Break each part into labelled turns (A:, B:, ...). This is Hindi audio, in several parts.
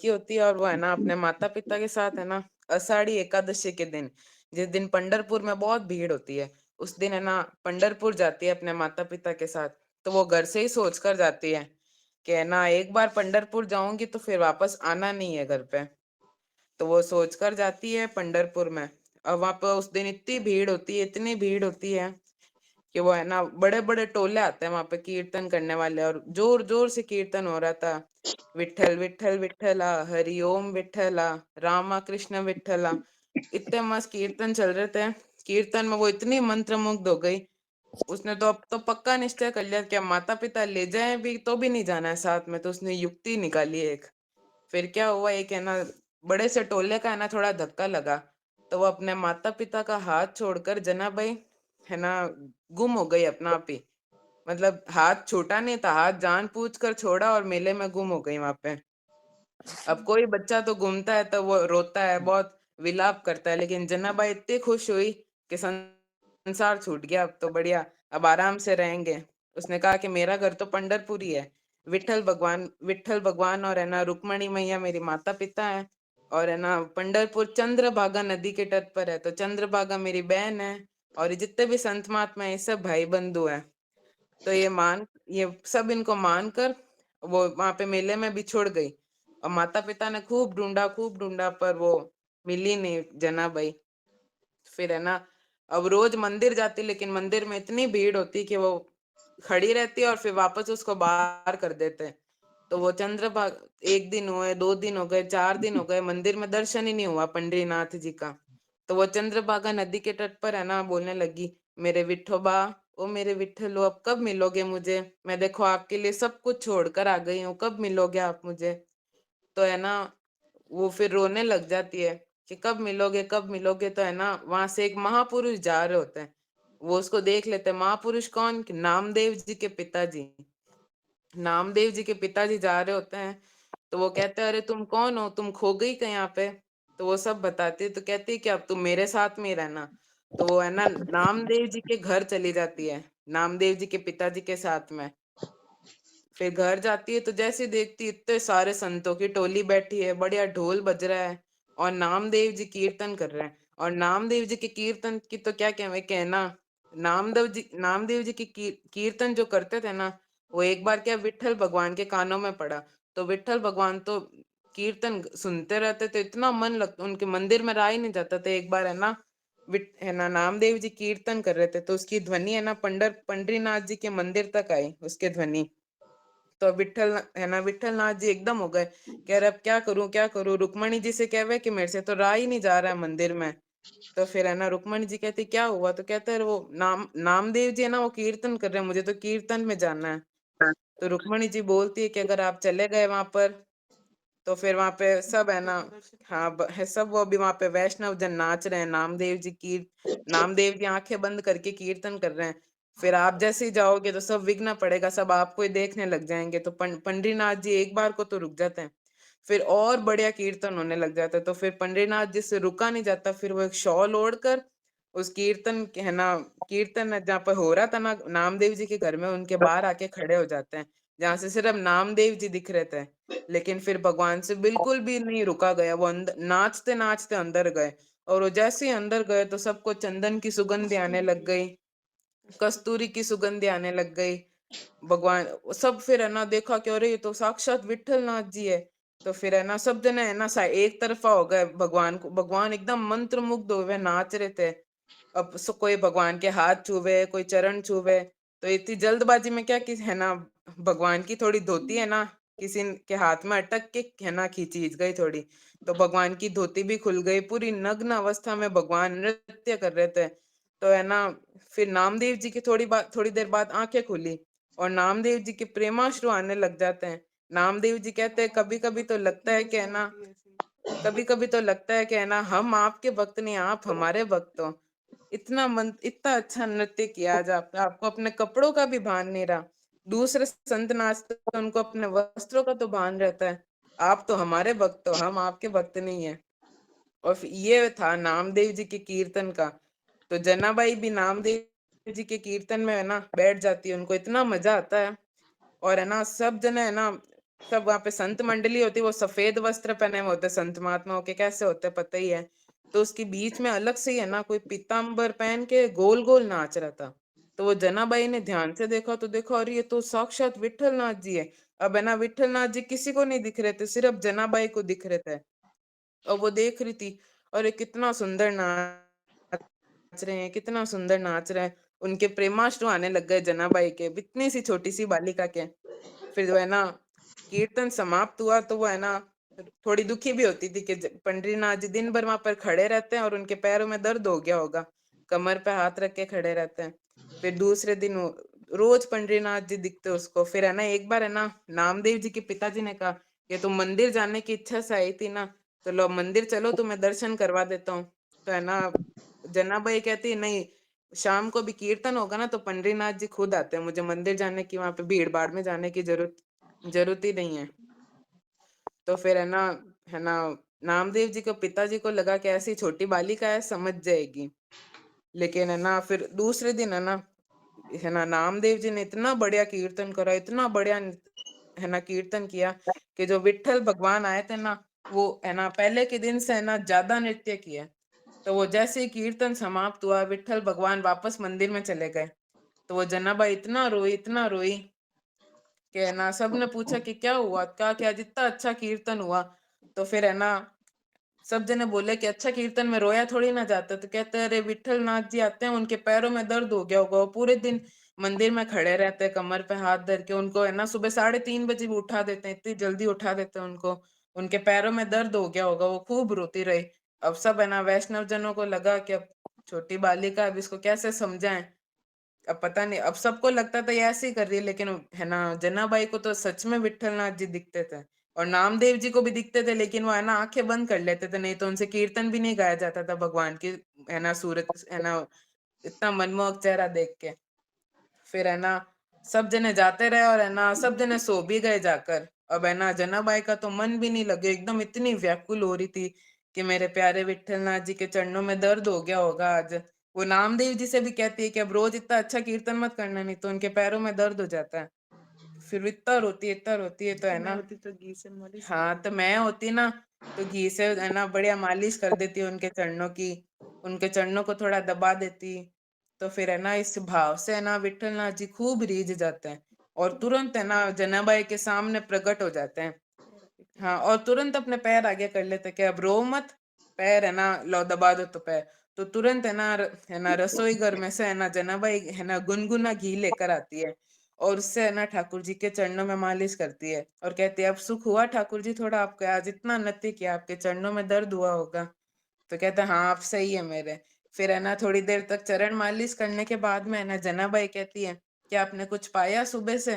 A: लड़की होती है और वो है ना अपने माता पिता के साथ है ना आषाढ़ी एकादशी के दिन, जिस दिन पंढरपुर में बहुत भीड़ होती है, उस दिन है ना पंढरपुर जाती है अपने माता पिता के साथ। तो वो घर से ही सोच कर जाती है कि है ना एक बार पंढरपुर जाऊंगी तो फिर वापस आना नहीं है घर पे। तो वो सोच कर जाती है पंढरपुर में। और वहां पर उस दिन इतनी भीड़ होती है, इतनी भीड़ होती है कि वो है ना बड़े बड़े टोले आते हैं वहां पे कीर्तन करने वाले, और जोर जोर से कीर्तन हो रहा था। विठल विठल विठला, हरि ओम विठला, रामा कृष्ण विठला, इतने मस्त कीर्तन चल रहे थे। कीर्तन में वो इतनी मंत्रमुग्ध हो गई, उसने तो अब तो पक्का निश्चय कर लिया कि अब माता पिता ले जाए भी तो भी नहीं जाना है साथ में। तो उसने युक्ति निकाली एक। फिर क्या हुआ, एक है ना बड़े से टोले का है ना थोड़ा धक्का लगा, तो वो अपने माता पिता का हाथ छोड़कर जना भाई है ना गुम हो गई अपना आप ही। मतलब हाथ छूटा नहीं था, हाथ जान पूछ कर छोड़ा और मेले में गुम हो गई वहां पे। अब कोई बच्चा तो घूमता है तो वो रोता है, बहुत विलाप करता है, लेकिन जन्नाबाई इतनी खुश हुई कि संसार छूट गया, अब तो बढ़िया, अब आराम से रहेंगे। उसने कहा कि मेरा घर तो पंढरपुर ही है, विठल भगवान और है ना रुक्मणी मैया मेरी माता पिता है, और है ना पंढरपुर चंद्रभागा नदी के तट पर है, तो चंद्रभागा मेरी बहन है, और ये जितने भी संत महात्मा है ये सब भाई बंधु है। तो ये सब इनको मानकर वो वहां पे मेले में बिछुड़ गई। और माता पिता ने खूब ढूंढा पर वो मिली नहीं जनाबाई। फिर है ना अब रोज मंदिर जाती, लेकिन मंदिर में इतनी भीड़ होती कि वो खड़ी रहती और फिर वापस उसको बाहर कर देते। तो वो चंद्रभाग, एक दिन हुए, 2 दिन हो गए, 4 दिन हो गए, मंदिर में दर्शन ही नहीं हुआ पंडरीनाथ जी का। तो वो चंद्रभागा नदी के तट पर है ना बोलने लगी, मेरे विठोबा, ओ मेरे विठलो, अब कब मिलोगे मुझे? मैं देखो आपके लिए सब कुछ छोड़कर आ गई हूँ, कब मिलोगे आप मुझे? तो है ना वो फिर रोने लग जाती है कि कब मिलोगे, कब मिलोगे। तो है ना वहां से एक महापुरुष जा रहे होते हैं, वो उसको देख लेते हैं। महापुरुष कौन? कि नामदेव जी के पिताजी। नामदेव जी के पिताजी जा रहे होते हैं, तो वो कहते हैं अरे तुम कौन हो, तुम खो गई कहीं यहाँ पे? तो वो सब बताती है, तो कहती है कि अब तुम मेरे साथ में ही रहना। तो वो है ना नामदेव जी के घर चली जाती है, नामदेव जी के पिताजी के साथ में। फिर घर जाती है तो जैसे देखती इतने सारे संतों की टोली बैठी है, बढ़िया ढोल बज रहा है और नामदेव जी कीर्तन कर रहे हैं। और नामदेव जी के कीर्तन की तो क्या कहना। नामदेव जी की कीर्तन जो करते थे ना, वो एक बार क्या विट्ठल भगवान के कानों में पड़ा। तो विट्ठल भगवान तो कीर्तन सुनते रहते थे, इतना मन लगता, उनके मंदिर में रहा ही नहीं जाता था। एक बार है ना है ना नामदेव जी कीर्तन कर रहे थे, तो उसकी ध्वनि है ना पंडरीनाथ जी के मंदिर तक आई, उसके ध्वनि। तो है ना विठल नाथ जी एकदम हो गए, कह रहे अब क्या करूं, रुक्मणी जी से कह कि मेरे से तो रहा ही नहीं जा रहा है मंदिर में। तो फिर है ना रुक्मणी जी कहती क्या हुआ? तो कहते हैं वो नामदेव जी है ना वो कीर्तन कर रहे हैं, मुझे तो कीर्तन में जाना है। तो रुक्मणी जी बोलती है कि अगर आप चले गए वहां पर तो फिर वहां पे सब है ना, हाँ है सब, वो अभी वहां पे वैष्णव जन नाच रहे हैं, नामदेव जी आंखें बंद करके कीर्तन कर रहे हैं। फिर आप जैसे ही जाओगे तो सब विघ्न पड़ेगा, सब आपको ही देखने लग जाएंगे। तो पंडरीनाथ जी एक बार को तो रुक जाते हैं, फिर और बढ़िया कीर्तन होने लग जाता है। तो फिर पंडरीनाथ जी से रुका नहीं जाता, फिर वो एक शॉल ओढ़कर उस है ना कीर्तन जहाँ पर हो रहा था ना नामदेव जी के घर में, उनके बाहर आके खड़े हो जाते हैं, जहाँ से सिर्फ नामदेव जी दिख रहे थे। लेकिन फिर भगवान से बिल्कुल भी नहीं रुका गया, वो अंदर नाचते नाचते अंदर गए। और वो जैसे ही अंदर गए तो सबको चंदन की सुगंध आने लग गई, कस्तूरी की सुगंध आने लग गई। भगवान सब फिर है ना देखा कि अरे ये तो साक्षात विठल नाथ जी है। तो फिर है ना सब जने है ना एक तरफा हो गए, भगवान एकदम मंत्र मुग्ध हुए नाच रहे थे। अब कोई भगवान के हाथ छुवे, कोई चरण छुवे। तो इतनी जल्दबाजी में क्या कि है ना भगवान की थोड़ी धोती है ना किसी के हाथ में अटक के है ना खींची गई थोड़ी। तो भगवान की धोती भी खुल गई, पूरी नग्न अवस्था में भगवान नृत्य कर रहे थे। तो है ना फिर नामदेव जी की थोड़ी देर बाद आंखें खुली और नामदेव जी के प्रेमाश्रु आने लग जाते हैं। नामदेव जी कहते हैं कभी कभी तो लगता है कि है ना, कभी कभी तो लगता है कि है ना हम आपके भक्त नहीं, आप हमारे भक्त हो। इतना अच्छा नृत्य किया आज आपने, आपको अपने कपड़ों का भी भान नहीं रहा। दूसरे संत नाचते हैं, उनको अपने वस्त्रों का तो भान रहता है। आप तो हमारे भक्त हो, हम आपके भक्त नहीं है। और फिर ये था नामदेव जी के कीर्तन का। तो जनाबाई भी नामदेव जी के कीर्तन में है ना बैठ जाती है, उनको इतना मजा आता है। और है ना सब जने है ना सब वहाँ पे संत मंडली होती है, वो सफेद वस्त्र पहने हुए होते हैं, संत महात्माओं के कैसे होते हैं पता ही है। तो उसके बीच में अलग से ही है ना कोई पीताम्बर पहन के गोल-गोल नाच रहा था। तो वो जनाबाई ने ध्यान से देखा तो देखा अरे ये तो साक्षात विट्ठल नाथ जी है। अब है ना विट्ठल नाथ जी किसी को नहीं दिख रहे थे, सिर्फ जनाबाई को दिख रहे थे। और वो देख रही थी, अरे कितना सुंदर नाच रहे हैं, कितना सुंदर नाच रहे हैं। उनके प्रेमाश्रु आने लग गए जनाबाई के, इतनी सी छोटी सी बालिका के। फिर जो है ना कीर्तन समाप्त हुआ तो वो है ना थोड़ी दुखी भी होती थी कि पंडरीनाथ जी दिन भर वहां पर खड़े रहते हैं और उनके पैरों में दर्द हो गया होगा, कमर पे हाथ रख के खड़े रहते हैं। फिर दूसरे दिन रोज पंडरीनाथ जी दिखते उसको। फिर है ना एक बार है ना नामदेव जी के पिताजी ने कहा कि तुम मंदिर जाने की इच्छा से आई थी ना, तो लो मंदिर चलो तुम्हें दर्शन करवा देता हूँ। तो है ना जनाबाई कहती नहीं, शाम को भी कीर्तन होगा ना तो पंडरीनाथ जी खुद आते हैं, मुझे मंदिर जाने की वहां पे भीड़ भाड़ में जाने की जरूरत ही नहीं है। तो फिर है ना नामदेव जी को पिताजी को लगा कि ऐसी छोटी बालिका है समझ जाएगी। लेकिन है ना फिर दूसरे दिन है ना नामदेव जी ने इतना बढ़िया कीर्तन करा, इतना बढ़िया है ना कीर्तन किया कि जो विट्ठल भगवान आए थे ना, वो है ना पहले के दिन से है ना ज्यादा नृत्य किए। तो वो जैसे ही कीर्तन समाप्त हुआ, विट्ठल भगवान वापस मंदिर में चले गए। तो वो जनाबाई इतना रोई कि है ना सबने पूछा कि क्या हुआ? क्या क्या जितना अच्छा कीर्तन हुआ। तो फिर है ना सब जने बोले कि अच्छा कीर्तन में रोया थोड़ी ना जाता। तो कहते हैं अरे विट्ठल नाथ जी आते हैं, उनके पैरों में दर्द हो गया होगा, वो पूरे दिन मंदिर में खड़े रहते हैं कमर पे हाथ धर के। उनको है ना सुबह 3:30 बजे भी उठा देते हैं, इतनी जल्दी उठा देते हैं उनको। उनके पैरों में दर्द हो गया होगा, वो खूब रोती रही। अब सब है ना वैष्णव जनों को लगा कि अब छोटी बालिका, अब इसको कैसे समझाएं। अब पता नहीं, अब सबको लगता था ये ऐसे ही कर रही है, लेकिन है ना जनाबाई को तो सच में विट्ठलनाथ जी दिखते थे और नामदेव जी को भी दिखते थे, लेकिन वो है ना आंखें बंद कर लेते थे, नहीं तो उनसे कीर्तन भी नहीं गाया जाता था भगवान की है ना सूरत है ना इतना मनमोहक चेहरा देख के। फिर है ना सब जने जाते रहे और है ना सब जने सो भी गए जाकर। अब है ना जनाबाई का तो मन भी नहीं लगे, एकदम इतनी व्याकुल हो रही थी कि मेरे प्यारे विट्ठलनाथ जी के चरणों में दर्द हो गया होगा आज। वो नामदेव जी से भी कहती है कि अब रोज इतना अच्छा कीर्तन मत करना, नहीं तो उनके पैरों में दर्द हो जाता है। फिर इतना रोती है तो है ना होती तो घी से मालिश हाँ तो मैं होती ना तो घी से है ना बढ़िया मालिश कर देती उनके चरणों की, उनके चरणों को थोड़ा दबा देती। तो फिर है ना इस भाव से है ना विट्ठलनाथ जी खूब रीझ जाते हैं और तुरंत है ना जनाबाई के सामने प्रकट हो जाते हैं। हाँ और तुरंत अपने पैर आगे कर लेते कि अब रो मत, पैर है ना लो दबा दो तो पैर। तो तुरंत है ना रसोई घर में से है ना जनाबाई है ना गुनगुना घी लेकर आती है और उससे है ना ठाकुर जी के चरणों में मालिश करती है और कहती है अब सुख हुआ ठाकुर जी, थोड़ा आपके आज इतना नृत्य किया, आपके चरणों में दर्द हुआ होगा। तो कहते हैं हाँ आप सही है मेरे। फिर है ना थोड़ी देर तक चरण मालिश करने के बाद में है ना जनाबाई कहती है कि आपने कुछ पाया सुबह से?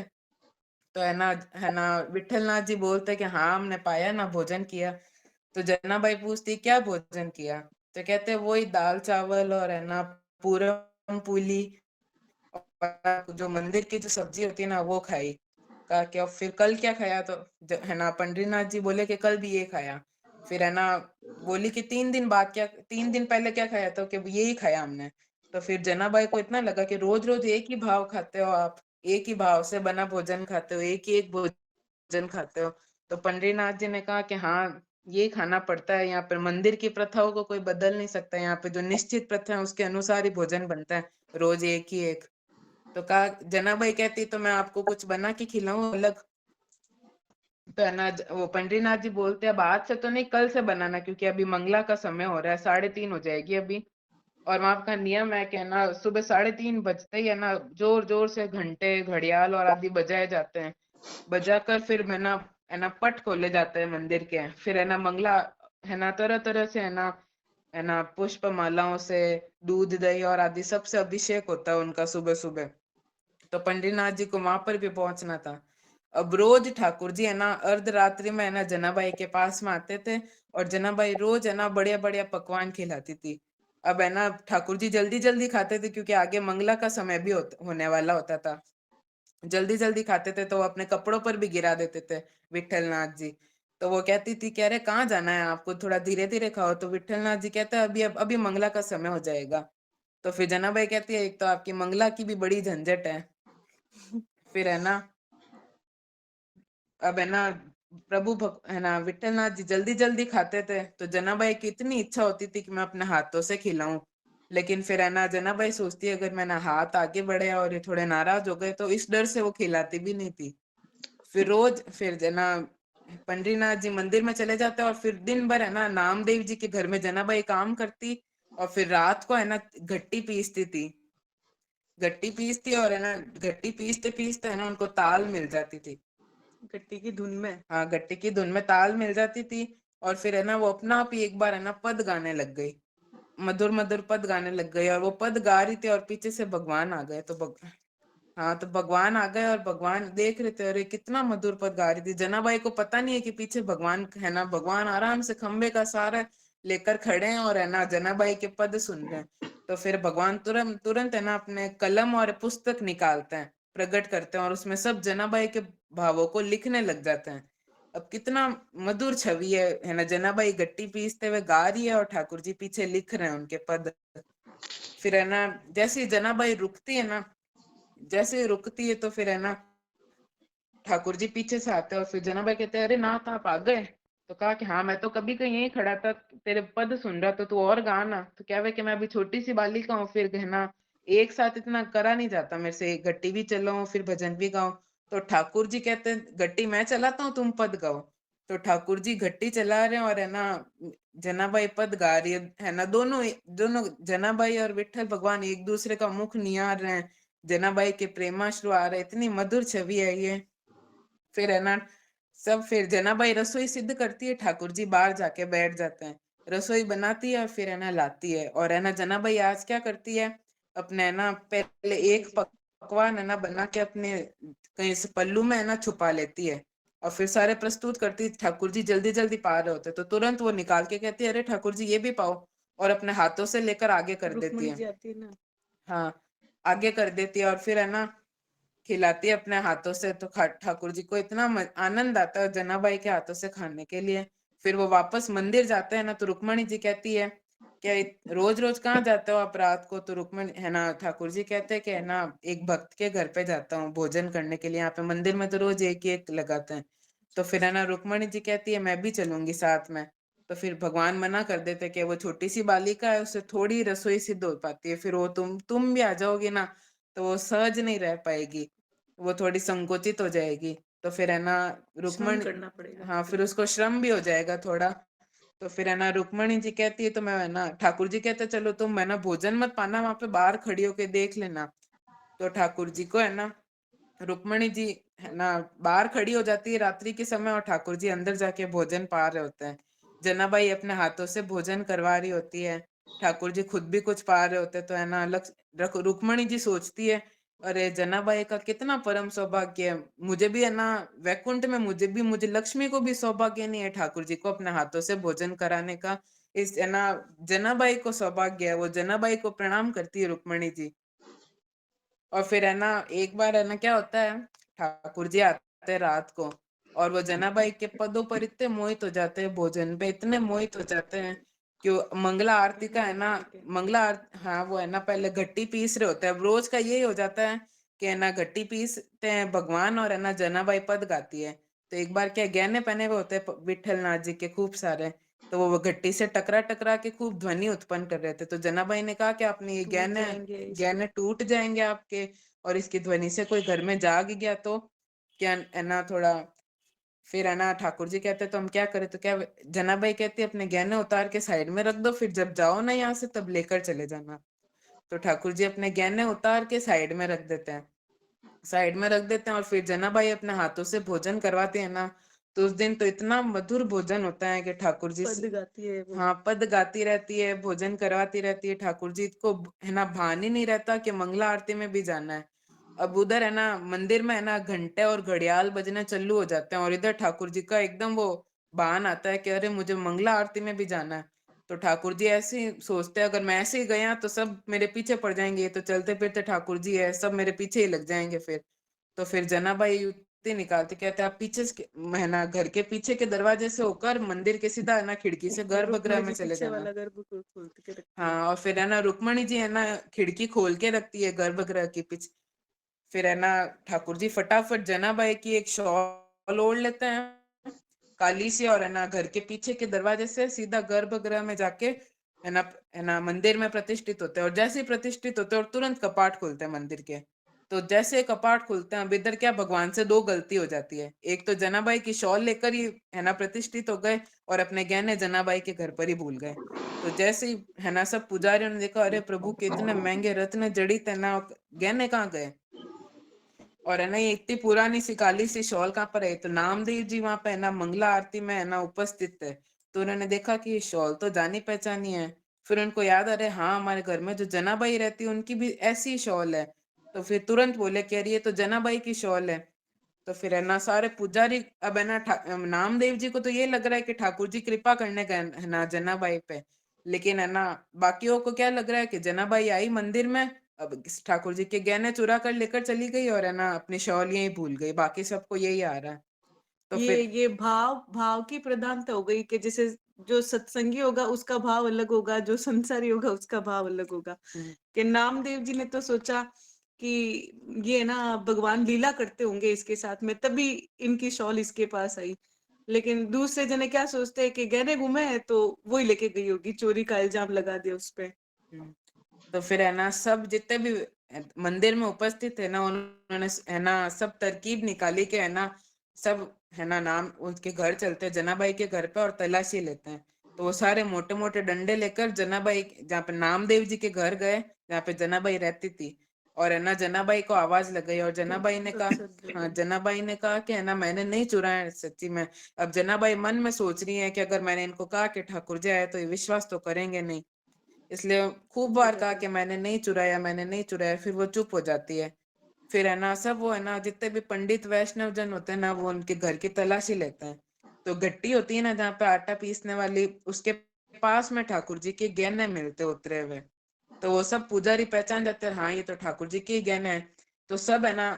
A: तो है ना विट्ठलनाथ जी बोलते हैं कि हाँ हमने पाया ना, भोजन किया। तो जनाबाई पूछती क्या भोजन किया? तो कहते हैं वही दाल चावल और है ना पूरन पूली और जो मंदिर की जो सब्जी होती है ना वो खाई। कहा कि अब फिर कल क्या खाया? तो है ना पंडरीनाथ जी बोले कि कल भी ये खाया। फिर है ना बोली कि 3 दिन बाद क्या, 3 दिन पहले क्या खाया? तो कि यही खाया हमने। तो फिर जनाबाई को इतना लगा कि रोज रोज एक ही भाव खाते हो आप, एक ही भाव से बना भोजन खाते हो, एक ही एक भोजन खाते हो। तो पंडरीनाथ जी ने कहा कि हाँ ये खाना पड़ता है, यहाँ पर मंदिर की प्रथाओं को कोई बदल नहीं सकता, यहाँ पे जो निश्चित प्रथा है उसके अनुसार ही भोजन बनता है, रोज एक ही एक। तो कहा जनाबाई कहती तो मैं आपको कुछ बना के खिलाऊं अलग? तो है ना वो पंडरीनाथ जी बोलते हैं अब आज से तो नहीं, कल से बनाना, क्योंकि अभी मंगला का समय हो रहा है, 3:30 हो जाएगी अभी। और वहां का नियम है कि है ना सुबह 3:30 बजते ही है ना जोर जोर से घंटे घड़ियाल और आदि बजाए जाते हैं। बजाकर फिर है ना पट खोले जाते हैं मंदिर के। फिर है ना मंगला है ना तरह तरह से है ना पुष्प मालाओं से दूध दही और आदि सबसे अभिषेक होता है उनका सुबह सुबह। तो पंडितनाथ जी को वहां पर भी पहुंचना था। अब रोज ठाकुर जी है ना अर्धरात्रि में है ना जनाबाई के पास में आते थे और जनाबाई रोज है ना बढ़िया बढ़िया पकवान खिलाती थी। अब है ना ठाकुर जी जल्दी जल्दी खाते थे क्योंकि आगे मंगला का समय भी होने वाला होता था। जल्दी जल्दी खाते थे तो वो अपने कपड़ों पर भी गिरा देते थे विट्ठल नाथ जी। तो वो कहती थी कि अरे कहाँ जाना है आपको, थोड़ा धीरे धीरे खाओ। तो विट्ठल नाथ जी कहते हैं अभी मंगला का समय हो जाएगा। तो फिर जनाबाई कहती है एक तो आपकी मंगला की भी बड़ी झंझट है फिर है ना अब है ना है ना विठलनाथ जी जल्दी जल्दी खाते थे, तो जनाबाई की इतनी इच्छा होती थी कि मैं अपने हाथों से खिलाऊं। लेकिन फिर है ना जनाबाई सोचती है अगर मैंने हाथ आगे बढ़े और ये थोड़े नाराज हो गए तो इस डर से वो खिलाती भी नहीं थी। फिर रोज फिर जना पंडरीनाथ जी मंदिर में चले जाते और फिर दिन भर है ना नामदेव जी के घर में जनाबाई काम करती, और फिर रात को है ना घट्टी पीसती थी। घट्टी पीसती और है ना घट्टी पीसते पीसते है ना उनको ताल मिल जाती थी।
B: गट्टी की धुन में।
A: हाँ, गट्टी की धुन में ताल मिल जाती थी। और फिर है ना वो अपना आप ही एक बार है ना पद गाने लग गई, मधुर मधुर पद गाने लग गई, और वो पद गा रही थी और पीछे से भगवान आ गए। हाँ, तो भगवान आ गए और भगवान देख रहे थे, अरे कितना मधुर पद गा रही थी। जनाबाई को पता नहीं है कि पीछे भगवान है ना, भगवान आराम से खंबे का सहारा लेकर खड़े हैं और है ना जनाबाई के पद सुन रहे हैं। तो फिर भगवान तुरंत तुरंत है ना अपने कलम और पुस्तक निकालते हैं, प्रकट करते हैं और उसमें सब जनाबाई के भावों को लिखने लग जाते हैं। अब कितना मधुर छवि है ना, जनाबाई गट्टी पीसते हुए गा रही है और ठाकुर जी पीछे लिख रहे हैं उनके पद। फिर है ना जैसे ही जनाबाई रुकती है ना, जैसे ही रुकती है तो फिर है ना ठाकुर जी पीछे से आते हैं और फिर जनाबाई कहते हैं अरे नाथ आप आ गए। तो कहा कि हाँ मैं तो कभी कहीं यहीं खड़ा था, तेरे पद सुन रहा था, तू और गा ना। तो क्या है कि मैं अभी छोटी सी बालिका हूँ, फिर कहना एक साथ इतना करा नहीं जाता मेरे से, गट्टी भी चलाऊं फिर भजन भी गाऊं। तो ठाकुर जी कहते हैं गट्टी मैं चलाता हूँ तुम पद गाओ। तो ठाकुर जी गट्टी चला रहे हैं और है ना जनाबाई पद गा रही है ना, दोनों दोनों जनाबाई और विठल भगवान एक दूसरे का मुख निहार रहे हैं। जनाबाई के प्रेमाश्रु आ रहे हैं, इतनी मधुर छवि है ये। फिर है ना सब फिर जनाबाई रसोई सिद्ध करती है, ठाकुर जी बाहर जाके बैठ जाते हैं। रसोई बनाती है और फिर है ना लाती है, और है ना जनाबाई आज क्या करती है, अपने है ना पहले एक पकवान है ना बना के अपने कहीं से पल्लू में है ना छुपा लेती है, और फिर सारे प्रस्तुत करती है। ठाकुर जी जल्दी जल्दी पा रहे होते तो तुरंत वो निकाल के कहती है अरे ठाकुर जी ये भी पाओ, और अपने हाथों से लेकर आगे कर देती
B: रुक्मणी
A: है।
B: जी आती है ना।
A: हाँ, आगे कर देती है और फिर है ना खिलाती है अपने हाथों से। तो ठाकुर जी को इतना आनंद आता है जनाबाई के हाथों से खाने के लिए। फिर वो वापस मंदिर जाते हैं ना, तो रुक्मणी जी कहती है क्या रोज रोज कहाँ जाते हो आप रात को। तो रुक्मणी है ना ठाकुर जी कहते हैं कि है ना एक भक्त के घर पे जाता हूँ भोजन करने के लिए, यहाँ पे मंदिर में तो रोज एक ही एक लगाते हैं। तो फिर है ना रुक्मणी जी कहती है मैं भी चलूंगी साथ में। तो फिर भगवान मना कर देते कि वो छोटी सी बालिका है, उससे थोड़ी रसोई सिद्ध हो पाती है, फिर वो तुम भी आ जाओगी ना तो वो सहज नहीं रह पाएगी, वो थोड़ी संकोचित हो जाएगी। तो फिर है ना
B: श्रम
A: रुक्मणी,
B: करना पड़ेगा
A: हाँ
B: थोड़ा।
A: फिर उसको श्रम भी हो जाएगा थोड़ा। तो फिर है ना रुक्मणी जी कहती है तो मैं है ना ठाकुर जी कहते चलो तुम है ना भोजन मत पाना, वहां पे बाहर खड़ी होके देख लेना। तो ठाकुर जी को है ना रुक्मणी जी है ना बाहर खड़ी हो जाती है रात्रि के समय, और ठाकुर जी अंदर जाके भोजन पा रहे होते हैं। जनाबाई अपने हाथों से भोजन करवा रही होती है, ठाकुर जी खुद भी कुछ पा रहे होते हैं। तो है ना रुक्मणी जी सोचती है अरे जनाबाई का कितना परम सौभाग्य है, मुझे भी है ना वैकुंठ में मुझे लक्ष्मी को भी सौभाग्य नहीं है ठाकुर जी को अपने हाथों से भोजन कराने का। इस है ना जनाबाई को सौभाग्य है, वो जनाबाई को प्रणाम करती है रुक्मणी जी। और फिर है ना एक बार है ना क्या होता है, ठाकुर जी आते हैं रात को, और वो जनाबाई के पदों पर इतने मोहित हो जाते हैं, भोजन पे इतने मोहित हो जाते हैं कि मंगला आरती का है
B: भोजन
A: ना
B: करके।
A: मंगला आरती, हाँ वो है ना पहले घट्टी पीस रहे होते हैं। अब रोज का यही हो जाता है कि है ना घट्टी पीसते हैं भगवान और है ना जनाबाई पद गाती है। तो एक बार क्या गहने पहने हुए होते हैं विठल नाथ जी के खूब सारे, तो वो घट्टी से टकरा टकरा के खूब ध्वनि उत्पन्न कर रहे थे। तो जनाबाई ने कहा कि आपने ये
B: टूट
A: गहने
B: जाएंगे इसके।
A: गहने टूट जाएंगे आपके, और इसकी ध्वनि से कोई घर में जाग गया तो क्या है ना थोड़ा। फिर है ना ठाकुर जी कहते तो हम क्या करें, तो क्या जनाबाई कहती है अपने गहने उतार के साइड में रख दो, फिर जब जाओ ना यहाँ से तब लेकर चले जाना। तो ठाकुर जी अपने गहने उतार के साइड में रख देते हैं, साइड में रख देते हैं, और फिर जनाबाई अपने हाथों से भोजन करवाते हैं ना। तो उस दिन तो इतना मधुर भोजन होता है कि ठाकुर जी
B: पद गाती है वो।
A: हाँ पद गाती रहती है, भोजन करवाती रहती है। ठाकुर जी को है ना भान ही नहीं रहता कि मंगला आरती में भी जाना है। अब उधर है ना मंदिर में है ना घंटे और घड़ियाल बजने चालू हो जाते हैं, और इधर ठाकुर जी का एकदम वो भान आता है कि अरे मुझे मंगला आरती में भी जाना है। तो ठाकुर जी ऐसे ही सोचते हैं अगर मैं ऐसे ही गया तो सब मेरे पीछे पड़ जाएंगे, ये तो चलते फिरते ठाकुर जी है, सब मेरे पीछे ही लग जाएंगे फिर। तो फिर जनाबाई युक्ति निकालते कहते आप पीछे है ना घर के पीछे के दरवाजे से होकर मंदिर के सीधा है ना खिड़की से
B: और
A: गर्भगृह
B: रुक्मणी
A: में
B: जी
A: चले
B: पीछे
A: जाना।
B: वाला गर्भ को खोल के रखती है।
A: हाँ, और फिर है ना रुक्मणी जी है ना खिड़की खोल के रखती है गर्भगृह के पीछे। फिर है ना ठाकुर जी फटाफट जनाबाई की एक शॉल ओढ़ लेते हैं काली सी, और है ना घर के पीछे के दरवाजे से सीधा गर्भगृह में जाके है ना मंदिर में प्रतिष्ठित होते हैं। और जैसे ही प्रतिष्ठित होते हैं और तुरंत कपाट खुलते हैं मंदिर के। तो जैसे कपाट खुलते हैं, अब इधर क्या भगवान से दो गलती हो जाती है। एक तो जनाबाई की शॉल लेकर ही है ना प्रतिष्ठित हो गए, और अपने गहने जनाबाई के घर पर ही भूल गए। तो जैसे ही है ना सब पुजारियों ने देखा, अरे प्रभु के इतने महंगे रत्न जड़ित है ना, गहने कहाँ गए। और है ना ये इतनी पुरानी सी काली सी शॉल कहाँ पर है। तो नामदेव जी वहां पे है ना मंगला आरती में है ना उपस्थित है। तो उन्होंने देखा कि ये शॉल तो जानी पहचानी है। फिर उनको याद आ रहा है, हाँ हमारे घर में जो जनाबाई रहती है उनकी भी ऐसी शॉल है। तो फिर तुरंत बोले कि अरे ये तो जनाबाई की शॉल है। तो फिर है ना सारे पुजारी, अब है ना नामदेव जी को तो ये लग रहा है कि ठाकुर जी कृपा करने गए है ना जनाबाई पे। लेकिन है ना बाकियों को क्या लग रहा है कि जनाबाई आई मंदिर में, अब ठाकुर जी के गहने चुरा कर लेकर चली गई, और है ना अपनी शॉल यहीं भूल गई। बाकी सबको यही आ रहा है। तो फिर
B: ये भाव भाव की प्रधानता हो गई कि जैसे जो सत्संगी होगा उसका भाव अलग होगा, जो संसारी होगा उसका भाव अलग होगा। कि नामदेव जी ने तो सोचा कि ये ना भगवान लीला करते होंगे इसके साथ में, तभी इनकी शॉल इसके पास आई। लेकिन दूसरे जने क्या सोचते हैं कि गहने गुमे हैं तो वो ही लेके गई होगी, चोरी का इल्जाम लगा दिया उस पे।
A: तो फिर है ना सब जितने भी मंदिर में उपस्थित है ना, उन्होंने है ना सब तरकीब निकाली के है ना सब है ना नाम उनके घर चलते हैं जनाबाई के घर पे, और तलाशी लेते हैं। तो वो सारे मोटे मोटे डंडे लेकर जनाबाई जहाँ पे नामदेव जी के घर गए, जहाँ पे जनाबाई रहती थी। और है ना जनाबाई को आवाज लग गई, और जनाबाई ने कहा, हाँ जनाबाई ने कहा कि है ना मैंने नहीं चुराया सच्ची में। अब जनाबाई मन में सोच रही है कि अगर मैंने इनको कहा कि ठाकुर जी आए तो ये विश्वास तो करेंगे नहीं, इसलिए खूब बार कहा कि मैंने नहीं चुराया, मैंने नहीं चुराया। फिर वो चुप हो जाती है। फिर है ना सब वो है ना जितने भी पंडित वैष्णव जन होते हैं ना, वो उनके घर की तलाशी लेते हैं। तो गट्टी होती है ना जहाँ पे आटा पीसने वाली, उसके पास में ठाकुर जी के गहने मिलते उतरे हुए। तो वो सब पुजारी पहचान जाते हैं, हाँ ये तो ठाकुर जी के ही गहने हैं। तो सब है ना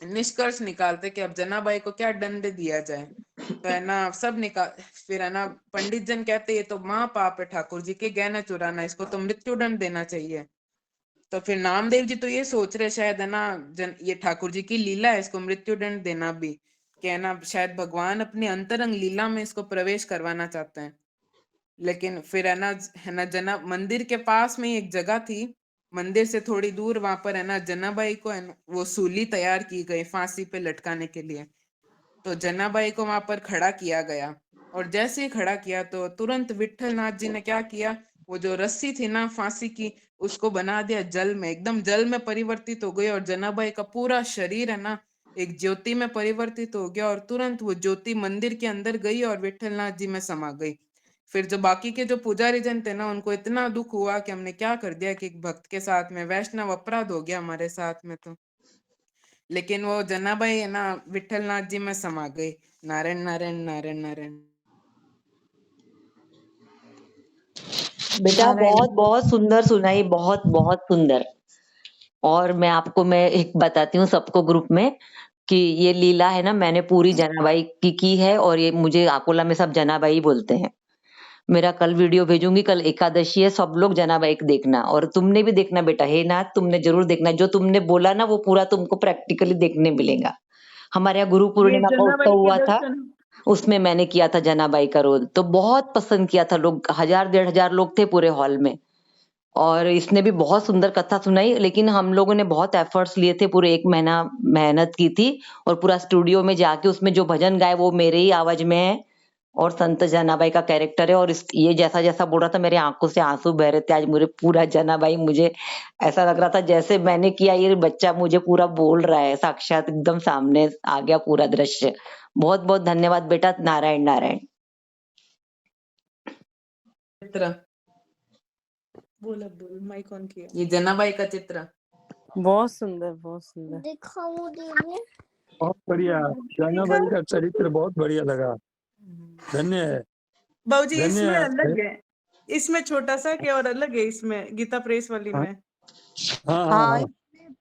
A: निष्कर्ष निकालते कि अब जनाबाई को क्या दंड दिया जाए। तो है ना सब निकाल, फिर है ना पंडित जन कहते ये तो महापाप है ठाकुर जी के गहने चुराना, इसको तो मृत्यु दंड देना चाहिए। तो फिर नामदेव जी तो ये सोच रहे शायद है ना ये ठाकुर जी की लीला है इसको मृत्यु दंड देना भी, कि है ना शायद भगवान अपनी अंतरंग लीला में इसको प्रवेश करवाना चाहते हैं। लेकिन फिर है ना जना मंदिर के पास में ही एक जगह थी, मंदिर से थोड़ी दूर, वहां पर है ना जनाबाई को है ना वो सूली तैयार की गई फांसी पे लटकाने के लिए। तो जनाबाई को वहां पर खड़ा किया गया। और जैसे ही खड़ा किया तो तुरंत विठल नाथ जी ने क्या किया, वो जो रस्सी थी ना फांसी की, उसको बना दिया जल में, एकदम जल में परिवर्तित हो गई। और जनाबाई का पूरा शरीर है ना एक ज्योति में परिवर्तित हो गया, और तुरंत वो ज्योति मंदिर के अंदर गई और विठल नाथ जी में समा गई। फिर जो बाकी के जो पुजारी जन थे ना, उनको इतना दुख हुआ कि हमने क्या कर दिया कि एक भक्त के साथ में वैष्णव अपराध हो गया हमारे साथ में। तो लेकिन वो जनाबाई है ना विठल नाथ जी में समा गई। नारायण नारायण नारायण नारायण।
C: बेटा बहुत बहुत सुंदर सुनाई, बहुत बहुत सुंदर। और मैं एक बताती हूँ सबको ग्रुप में कि ये लीला है ना मैंने पूरी जनाबाई की है, और ये मुझे अकोला में सब जनाबाई बोलते हैं। मेरा कल वीडियो भेजूंगी, कल एकादशी है, सब लोग जनाबाई को देखना, और तुमने भी देखना बेटा, हे नाथ तुमने जरूर देखना, जो तुमने बोला ना वो पूरा तुमको प्रैक्टिकली देखने मिलेगा। हमारे यहाँ गुरु
B: ये
C: पूर्णिमा का
B: जनाबाई
C: उत्सव
B: के
C: हुआ था,
B: दर्शन
C: उसमें मैंने किया था जनाबाई का रोल, तो बहुत पसंद किया था लोग, 1000-1500 लोग थे पूरे हॉल में। और इसने भी बहुत सुंदर कथा सुनाई, लेकिन हम लोगों ने बहुत एफर्ट्स लिए थे, पूरे 1 महीना मेहनत की थी, और पूरा स्टूडियो में जाके उसमें जो भजन गाए वो मेरे ही आवाज में है, और संत जनाबाई का कैरेक्टर है। और ये जैसा जैसा बोल रहा था मेरे आंखों से आंसू बह रहे थे आज, मुझे पूरा जनाबाई, मुझे ऐसा लग रहा था जैसे मैंने किया ये बच्चा मुझे पूरा बोल रहा है, साक्षात एकदम सामने आ गया पूरा दृश्य। बहुत बहुत धन्यवाद बेटा। नारायण नारायण।
A: चित्र,
B: बोल माइक ऑन किया।
A: ये जनाबाई का चित्र
D: बहुत सुंदर, बहुत सुंदर।
B: दिखाऊं दीदी?
E: बहुत बढ़िया। जनाबाई का चरित्र बहुत बढ़िया लगा। धन्य है,
B: बाबूजी
E: धन्य
B: इसमें
E: है।
B: अलग है, इसमें छोटा सा क्या और अलग है, इसमें गीता प्रेस वाली
E: हाँ
B: में।
E: हाँ हाँ,
D: हाँ
E: हाँ।